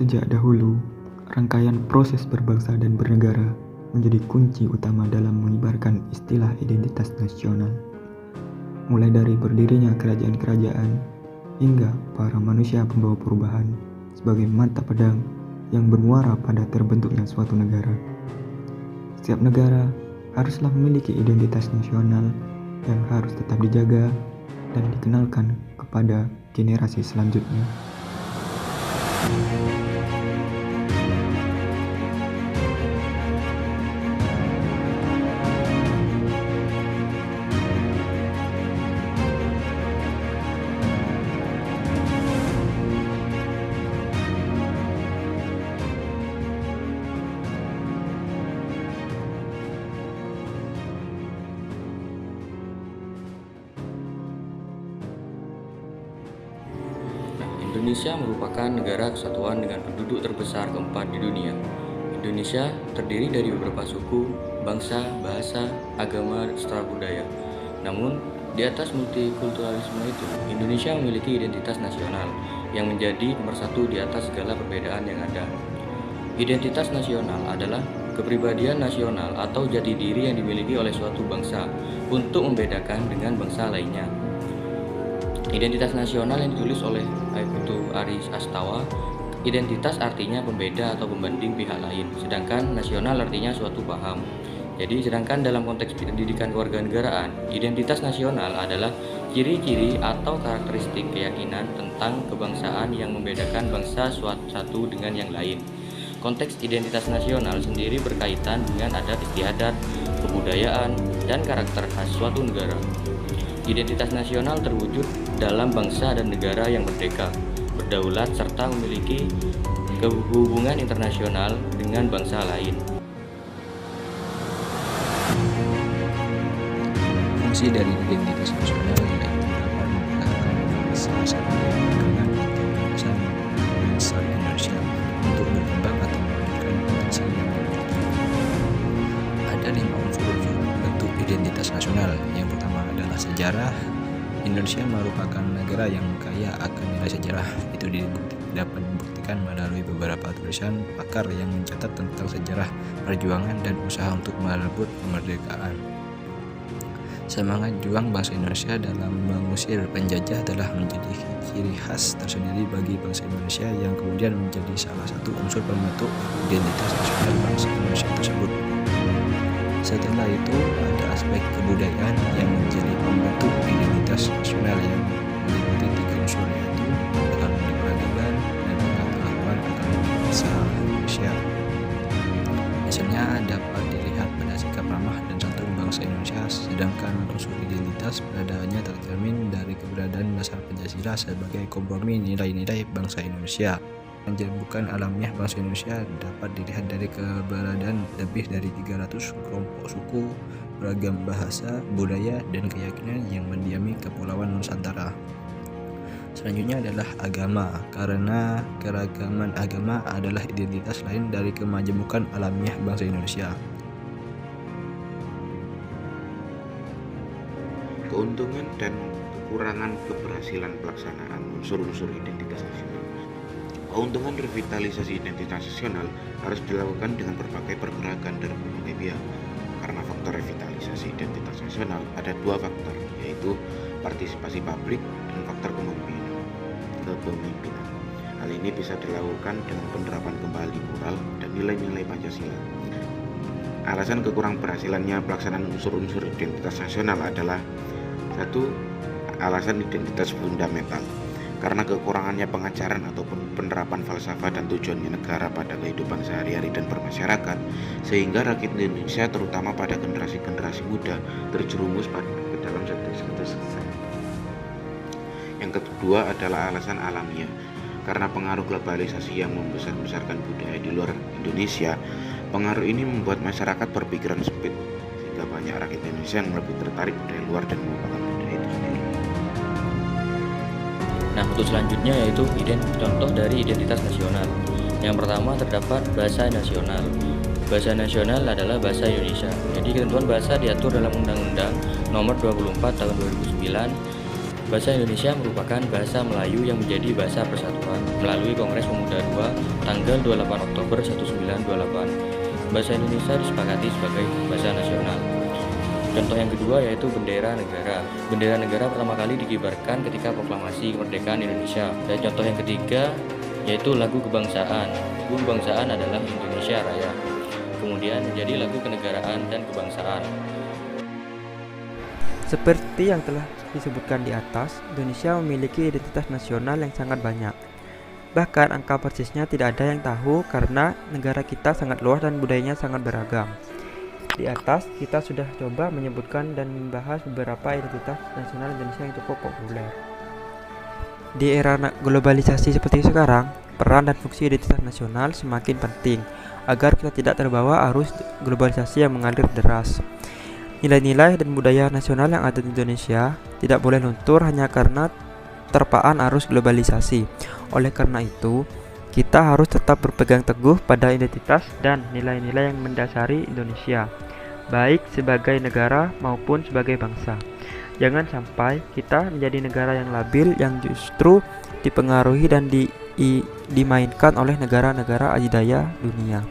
Sejak dahulu, rangkaian proses berbangsa dan bernegara menjadi kunci utama dalam mengibarkan istilah identitas nasional. Mulai dari berdirinya kerajaan-kerajaan hingga para manusia pembawa perubahan sebagai mata pedang yang bermuara pada terbentuknya suatu negara. Setiap negara haruslah memiliki identitas nasional yang harus tetap dijaga dan dikenalkan kepada generasi selanjutnya. Indonesia merupakan negara kesatuan dengan penduduk terbesar keempat di dunia. Indonesia terdiri dari beberapa suku, bangsa, bahasa, agama, serta budaya. Namun, di atas multikulturalisme itu, Indonesia memiliki identitas nasional yang menjadi nomor satu di atas segala perbedaan yang ada. Identitas nasional adalah kepribadian nasional atau jati diri yang dimiliki oleh suatu bangsa untuk membedakan dengan bangsa lainnya. Identitas nasional yang ditulis oleh Aris Astawa, identitas artinya pembeda atau pembanding pihak lain, sedangkan nasional artinya suatu paham. Jadi sedangkan dalam konteks pendidikan kewarganegaraan, identitas nasional adalah ciri-ciri atau karakteristik keyakinan tentang kebangsaan yang membedakan bangsa satu dengan yang lain. Konteks identitas nasional sendiri berkaitan dengan adat istiadat, kebudayaan, dan karakter khas suatu negara. Identitas nasional terwujud dalam bangsa dan negara yang merdeka, berdaulat, serta memiliki hubungan internasional dengan bangsa lain. Fungsi dari identitas nasional yaitu dapat mempertahankan salah satu dari pegangan atau landasan bangsa Indonesia untuk berkembang atau mewujudkan potensi yang dimiliki. Ada 5 unsur bentuk identitas nasional. Yang pertama adalah sejarah. Indonesia merupakan negara yang kaya akan nilai sejarah. Itu dapat dibuktikan melalui beberapa tulisan pakar yang mencatat tentang sejarah perjuangan dan usaha untuk merebut kemerdekaan. Semangat juang bangsa Indonesia dalam mengusir penjajah telah menjadi ciri khas tersendiri bagi bangsa Indonesia yang kemudian menjadi salah satu unsur pembentuk identitas nasional bangsa Indonesia tersebut. Setelah itu ada aspek kebudayaan yang menjadi pembentuk identitas nasional yang meliputi 3 unsur yaitu ekonomi peradaban dan pengetahuan akan bangsa Indonesia. Misalnya dapat dilihat pada sikap ramah dan santun bangsa Indonesia, sedangkan unsur identitas peradabannya tercermin dari keberadaan dasar Pancasila sebagai kompromi nilai-nilai bangsa Indonesia. Bukan alamiah bangsa Indonesia dapat dilihat dari keberadaan lebih dari 300 kelompok suku, beragam bahasa, budaya, dan keyakinan yang mendiami Kepulauan Nusantara. Selanjutnya adalah agama, karena keragaman agama adalah identitas lain dari kemajemukan alamiah bangsa Indonesia. Keuntungan dan kekurangan keberhasilan pelaksanaan unsur-unsur identitas nasional. Keuntungan revitalisasi identitas nasional harus dilakukan dengan berbagai pergerakan dari berbagai pihak. Karena faktor revitalisasi identitas nasional ada 2 faktor, yaitu partisipasi publik dan faktor kepemimpinan. Hal ini bisa dilakukan dengan penerapan kembali moral dan nilai-nilai Pancasila. Alasan kekurang berhasilannya pelaksanaan unsur-unsur identitas nasional adalah 1. Alasan identitas fundamental. Karena kekurangannya pengajaran ataupun penerapan falsafah dan tujuannya negara pada kehidupan sehari-hari dan bermasyarakat, sehingga rakyat Indonesia terutama pada generasi-generasi muda terjerumus ke dalam sekte-sekte. Yang kedua adalah alasan alamiah. Karena pengaruh globalisasi yang membesar-besarkan budaya di luar Indonesia, pengaruh ini membuat masyarakat berpikiran sempit, sehingga banyak rakyat Indonesia yang lebih tertarik budaya luar dan melupakan budaya itu sendiri. Nah, untuk selanjutnya yaitu contoh dari identitas nasional. Yang pertama terdapat bahasa nasional. Bahasa nasional adalah bahasa Indonesia. Jadi ketentuan bahasa diatur dalam Undang-Undang Nomor 24 Tahun 2009 Bahasa Indonesia merupakan bahasa Melayu yang menjadi bahasa persatuan melalui Kongres Pemuda II tanggal 28 Oktober 1928. Bahasa Indonesia disepakati sebagai bahasa nasional. Contoh yang kedua yaitu bendera negara. Bendera negara pertama kali dikibarkan ketika proklamasi kemerdekaan Indonesia. Dan contoh yang ketiga yaitu lagu kebangsaan. Lagu kebangsaan adalah Indonesia Raya. Kemudian menjadi lagu kenegaraan dan kebangsaan. Seperti yang telah disebutkan di atas, Indonesia memiliki identitas nasional yang sangat banyak. Bahkan angka persisnya tidak ada yang tahu karena negara kita sangat luas dan budayanya sangat beragam. Di atas kita sudah coba menyebutkan dan membahas beberapa identitas nasional Indonesia yang cukup populer. Di era globalisasi seperti sekarang, peran dan fungsi identitas nasional semakin penting agar kita tidak terbawa arus globalisasi yang mengalir deras. Nilai-nilai dan budaya nasional yang ada di Indonesia tidak boleh luntur hanya karena terpaan arus globalisasi. Oleh karena itu, kita harus tetap berpegang teguh pada identitas dan nilai-nilai yang mendasari Indonesia, baik sebagai negara maupun sebagai bangsa. Jangan sampai kita menjadi negara yang labil yang justru dipengaruhi dan dimainkan oleh negara-negara adidaya dunia.